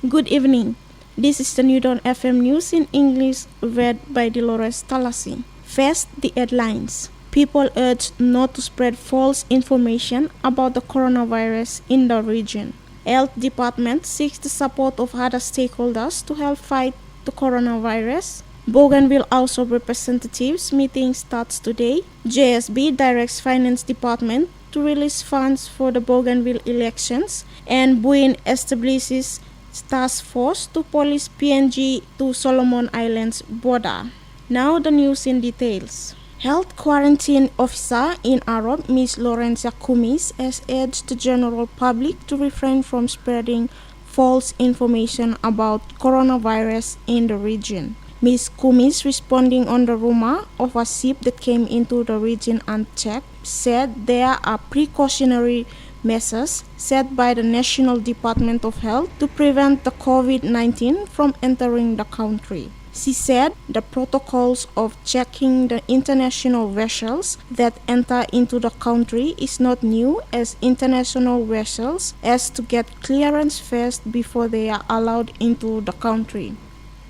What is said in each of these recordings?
Good evening. This is the New Dawn FM News in English read by Dolores Talasi. First, the headlines. People urged not to spread false information about the coronavirus in the region. Health Department seeks the support of other stakeholders to help fight the coronavirus. Bougainville House of Representatives meeting starts today. JSB directs Finance Department to release funds for the Bougainville elections, and Buin establishes task force to police PNG to Solomon Islands border. Now the news in details. Health quarantine officer in Arab, Ms. Lorencia Kumis, has urged the general public to refrain from spreading false information about coronavirus in the region. Ms. Kumis, responding on the rumor of a ship that came into the region unchecked, said there are precautionary measures set by the National Department of Health to prevent the COVID-19 from entering the country. She said the protocols of checking the international vessels that enter into the country is not new, as international vessels has to get clearance first before they are allowed into the country.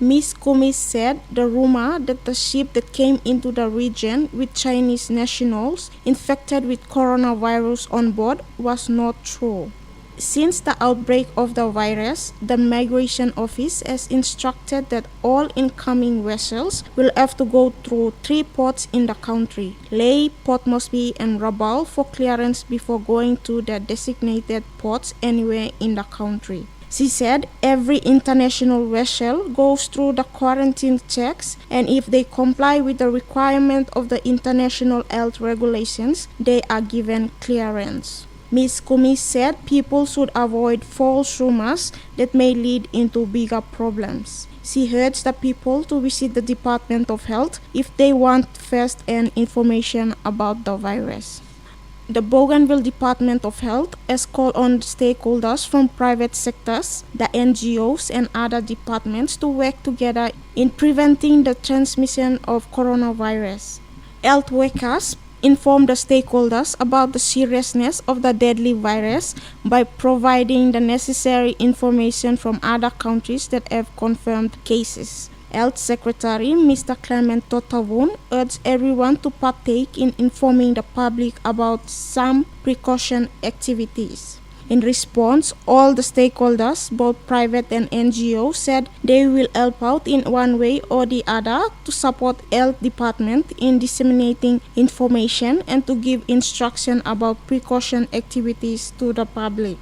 Ms. Kumis said the rumor that the ship that came into the region with Chinese nationals infected with coronavirus on board was not true. Since the outbreak of the virus, the Migration Office has instructed that all incoming vessels will have to go through 3 ports in the country, Lae, Port Moresby, and Rabaul, for clearance before going to their designated ports anywhere in the country. She said every international vessel goes through the quarantine checks, and if they comply with the requirement of the international health regulations, they are given clearance. Ms. Kumis said people should avoid false rumors that may lead into bigger problems. She urged the people to visit the Department of Health if they want first-hand information about the virus. The Bougainville Department of Health has called on stakeholders from private sectors, the NGOs, and other departments to work together in preventing the transmission of coronavirus. Health workers informed the stakeholders about the seriousness of the deadly virus by providing the necessary information from other countries that have confirmed cases. Health Secretary Mr. Clement Totavun urged everyone to partake in informing the public about some precaution activities. In response, all the stakeholders, both private and NGO, said they will help out in one way or the other to support Health Department in disseminating information and to give instruction about precaution activities to the public.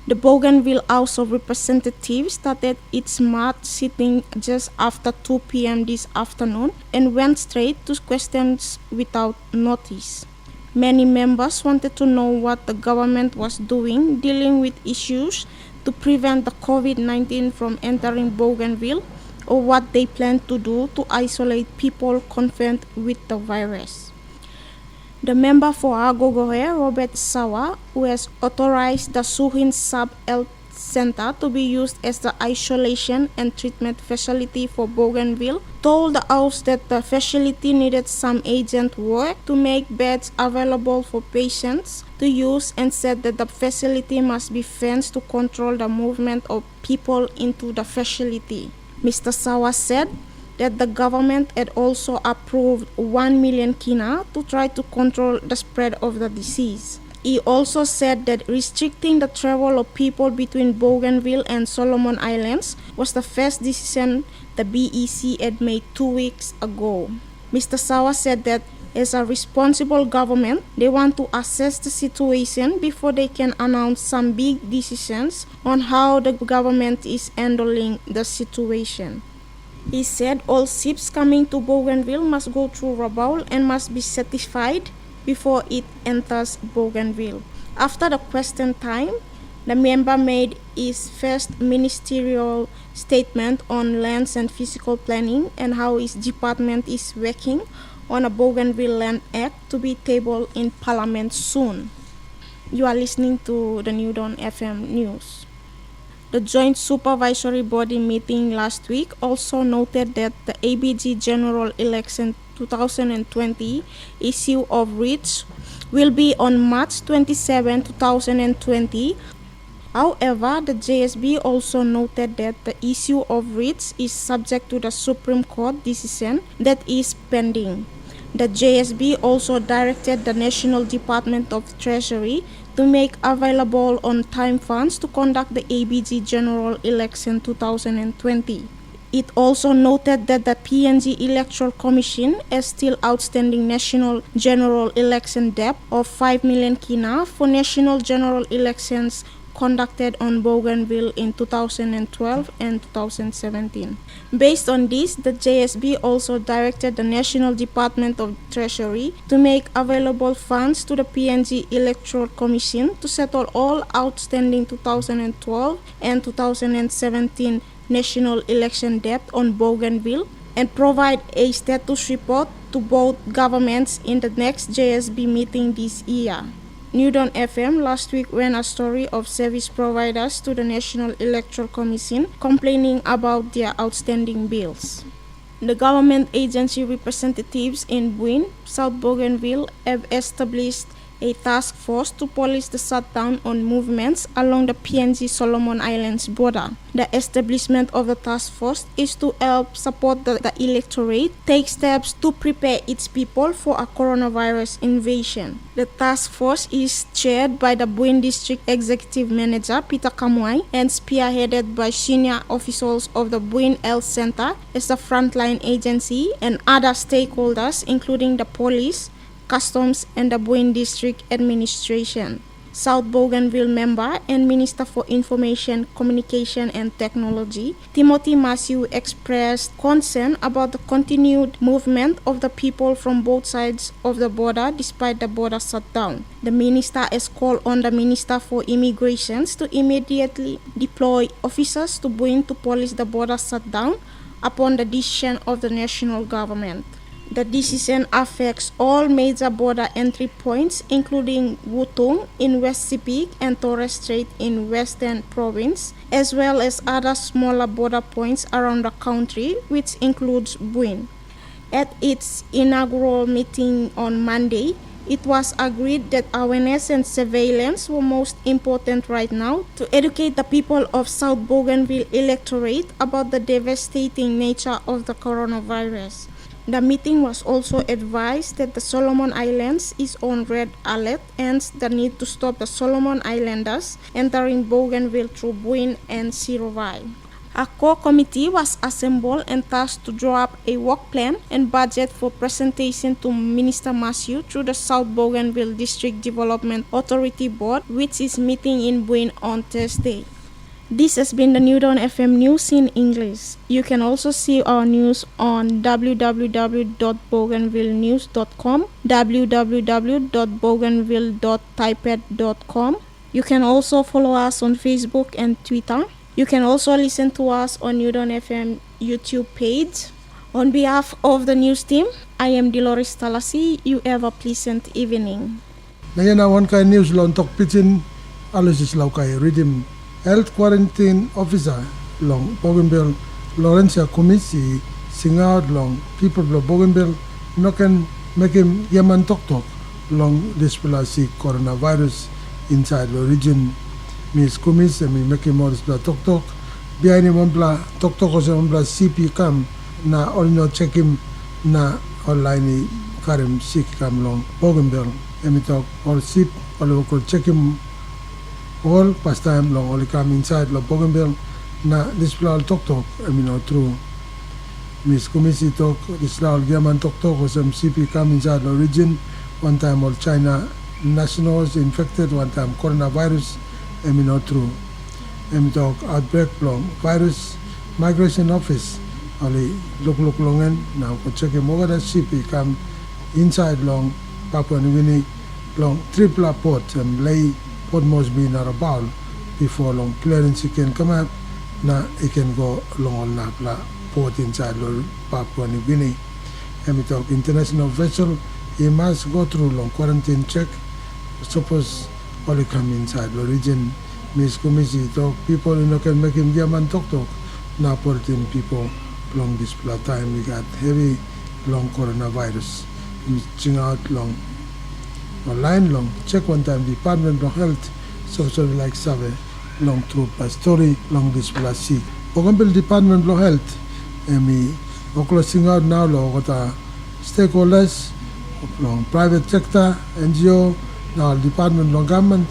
The Bougainville House of Representatives started its March sitting just after 2 p.m. this afternoon and went straight to questions without notice. Many members wanted to know what the government was doing dealing with issues to prevent the COVID-19 from entering Bougainville, or what they plan to do to isolate people confirmed with the virus. The member for Agogohe, Robert Sawa, who has authorized the Suhin Sub-Health Center to be used as the isolation and treatment facility for Bougainville, told the House that the facility needed some urgent work to make beds available for patients to use, and said that the facility must be fenced to control the movement of people into the facility. Mr. Sawa said that the government had also approved 1 million kina to try to control the spread of the disease. He also said that restricting the travel of people between Bougainville and Solomon Islands was the first decision the BEC had made 2 weeks ago. Mr. Sawa said that as a responsible government, they want to assess the situation before they can announce some big decisions on how the government is handling the situation. He said all ships coming to Bougainville must go through Rabaul and must be certified before it enters Bougainville. After the question time, the member made his first ministerial statement on lands and physical planning and how his department is working on a Bougainville Land Act to be tabled in Parliament soon. You are listening to the New Dawn FM News. The Joint Supervisory Body meeting last week also noted that the ABG General Election 2020 issue of writs will be on March 27, 2020, However, the JSB also noted that the issue of writs is subject to the Supreme Court decision that is pending. The JSB also directed the National Department of Treasury to make available on-time funds to conduct the ABG General Election 2020. It also noted that the PNG Electoral Commission has still outstanding national general election debt of 5 million kina for national general elections conducted on Bougainville in 2012 and 2017. Based on this, the JSB also directed the National Department of Treasury to make available funds to the PNG Electoral Commission to settle all outstanding 2012 and 2017 national election debt on Bougainville and provide a status report to both governments in the next JSB meeting this year. New Dawn FM last week ran a story of service providers to the National Electoral Commission complaining about their outstanding bills. The government agency representatives in Buin, South Bougainville, have established a task force to police the shutdown on movements along the PNG Solomon Islands border. The establishment of the task force is to help support the electorate take steps to prepare its people for a coronavirus invasion. The task force is chaired by the Buin District Executive Manager Peter Kamwai and spearheaded by senior officials of the Buin Health Center as the frontline agency and other stakeholders including the police, Customs and the Buin District Administration. South Bougainville member and Minister for Information, Communication and Technology, Timothy Massieu expressed concern about the continued movement of the people from both sides of the border despite the border shutdown. The minister has called on the Minister for Immigrations to immediately deploy officers to Buin to police the border shutdown upon the decision of the national government. The decision affects all major border entry points including Wutung in West Sepik and Torres Strait in Western Province, as well as other smaller border points around the country, which includes Buin. At its inaugural meeting on Monday, it was agreed that awareness and surveillance were most important right now to educate the people of South Bougainville electorate about the devastating nature of the coronavirus. The meeting was also advised that the Solomon Islands is on red alert, hence the need to stop the Solomon Islanders entering Bougainville through Buin and Sirovai. A core committee was assembled and tasked to draw up a work plan and budget for presentation to Minister Massieu through the South Bougainville District Development Authority Board, which is meeting in Buin on Thursday. This has been the New Dawn FM News in English. You can also see our news on www.bougainvillenews.com, www.bougainville.typed.com. You can also follow us on Facebook and Twitter. You can also listen to us on New Dawn FM YouTube page. On behalf of the news team, I am Dolores Talasi. You have a pleasant evening. Ngayon awan kay news long Tok Pisin alusis law kay Redeem Health Quarantine Officer long Bougainville Laurencia Committee sing out long people of Bougainville no can make him yaman tok long this see coronavirus inside the region. Miss Committee mi make him more tok behind him bla tok also bla CP cam na all no check him na online karim sick cam long Bougainville emi talk all sip all ko check him all past time long only come inside lo Bougainville na display tok I mean through Miss Committee talk display gaman tok or some CP come inside the region one time all China nationals infected one time coronavirus I mean through talk outbreak long virus migration office only look longen now ko check him over the CP come inside long Papua New Guinea long triple port and lay what must be not about before long clearance can come up na it can go long on Napla port inside Papua New Guinea. And we talk international vessel, he must go through long quarantine check. Suppose only come inside the region. Miss Committee talk people can make him Yaman talk now porting people long this time we got heavy long coronavirus. Reaching out long online long check one time Department of Health so like Save long through plus story long this plus sick. Bougainville Department of Health emi closing out now lo kota stakeholders long private sector NGO now department long government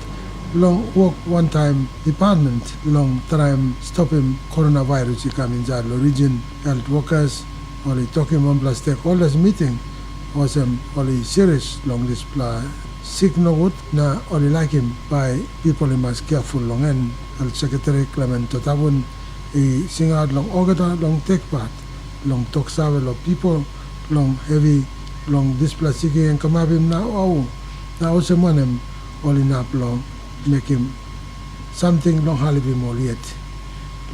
long work one time department long time stopping coronavirus coming inside the region health workers only talking one plus stakeholders meeting was only serious long this sick no good na only like him by people in must careful long and health secretary Clement Totabun i sing out long ogata long take part long talk sabe lo people long heavy long this sick and come up him now also manem only nap long make him something long halibi more yet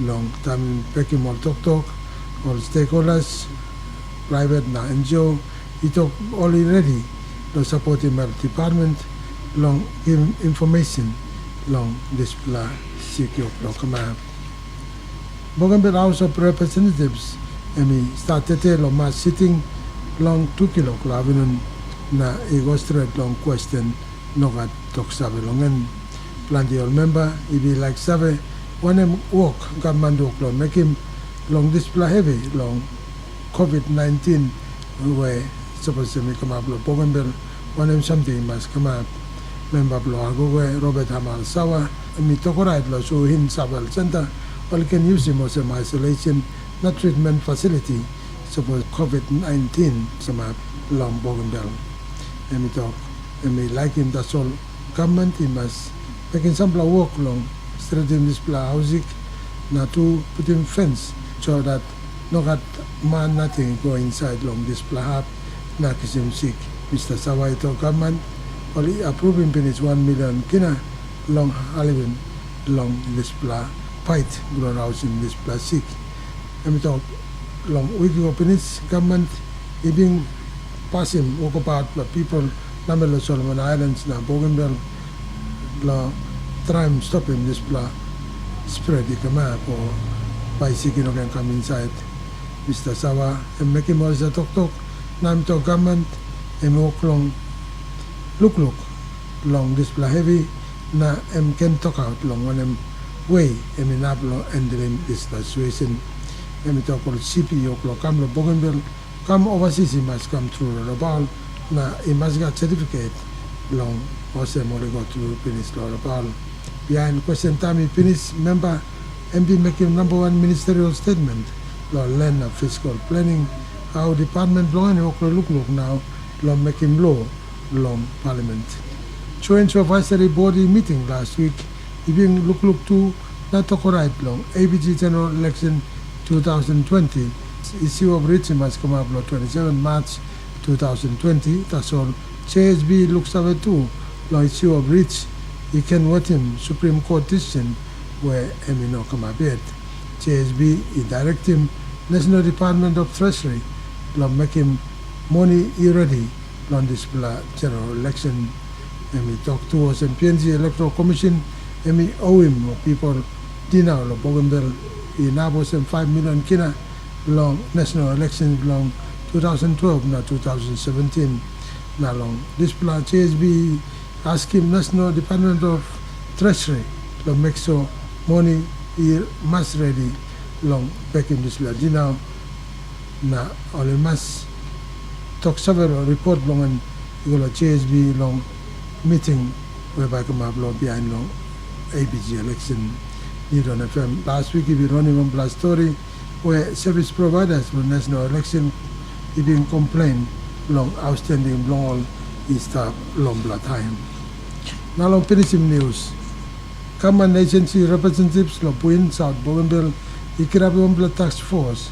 long time back him all talk all stakeholders private na NGO he talk already to support him health department long give him information long this sick long come up Bougainville House of Representatives emi started long mass sitting long 2 kilo klavinun na go straight long question nogat talk sabe longen plenty of member he be like sabe when him work government work long make him long display heavy long COVID-19 where supposed to come up lo Bougainville when him something must come up member lo ago Robert Hamal Sawa mi tokorait lo so hin Sabal Center or can use him as an isolation not treatment facility suppose COVID-19 sama long Bougainville and me talk and me like him that's all government he must making some work long straighten this housing na to put in fence so that no got man nothing go inside long this hub na kisim sick Mr. Sawai to government only approving finish 1 million kina long halivin long this fight grow house in this sick and me talk long wiki finish government even passing walk about the people Namelo Solomon Islands na Bougainville la try stopping this spread the map or by seeking can come inside Mr. Sawa and make him also talk nam to government and walk long look long this heavy na can talk out long when way and in ablo handling this situation and talk about CP come to Bougainville come overseas he must come through the ball na he must get certificate long also only go to finish the ball behind question time he finish member MB making number 1 ministerial statement law land of fiscal planning how department law and look now law making law long parliament joint supervisory body meeting last week even look to not talk right long ABG general election 2020 issue of writs must come up on 27 March 2020 that's all JSB looks at it too law issue of writs you can what him Supreme Court decision where no come up yet JSB he direct him National Department of Treasury law make him money ready on this general election and we talk to us and PNG Electoral Commission and we owe him people dinner lo Bougainville in Nabos and 5 million kina long national elections long 2012 na 2017 na long this JSB ask him National Department of Treasury to make sure money is mass ready long back in this dinner na only mass talk several report long and you go JSB long meeting whereby come up long behind long ABG election need on FM last week we running on blast story where service providers for national election even complain long outstanding long Easter long blood time now long finishing news command agency representatives lo Puin South Bougainville ikirabi blood task force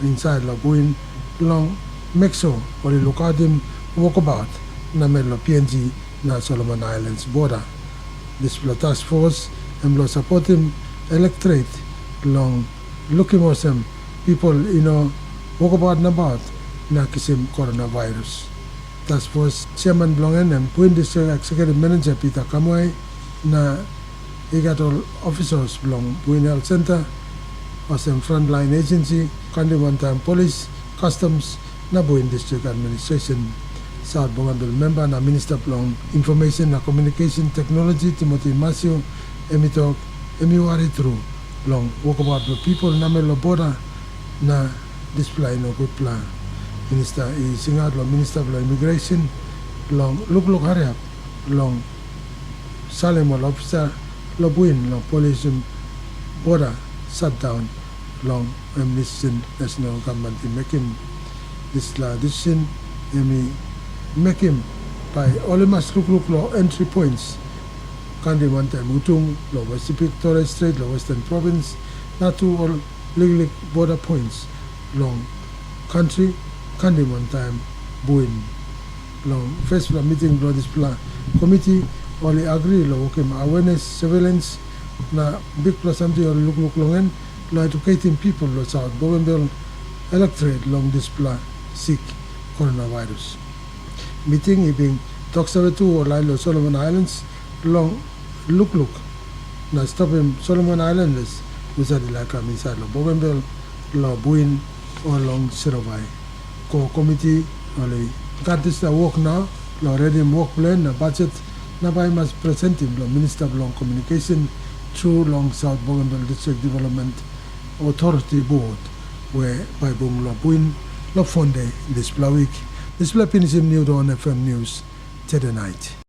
inside lo Puin long make sure or look at them walkabout na melo PNG na Solomon Islands border this blood task force and lo support him electorate long looking for some people walk about and about na kisim coronavirus task force chairman belongen and Puin district executive manager Peter Kamoy na he got all officers belong Puin Health Center or some frontline agency Kandi one time police customs na Puin district administration South Bougainville member na minister belong information na communication technology Timothy Masio emito emiwari through long walk about the people namelo border na display no good plan minister is singat lo minister of immigration long look hurry up long Salem officer lo buin lo police border shut down long mission national government make him this decision make him by all must look lo entry points kandi one time utung lo Pacific Torres Strait lo Western Province not to all legal border points long country kandi one time buin long first meeting lo this plan committee only agree lo okay awareness surveillance na big plus something or look longen lo educating people lo South Bougainville electorate long this plan sick coronavirus meeting ibing talk to or lo Solomon Islands long look na stop him Solomon Islanders was at like inside lo Bougainville lo buin or long Sirovai ko committee only got this work now lo ready work plan na budget na by must present him lo Minister of Long Communication through long South Bougainville District Development Authority Board where by bung lo buin lo fonde this week this Pisin New Dawn FM News today night.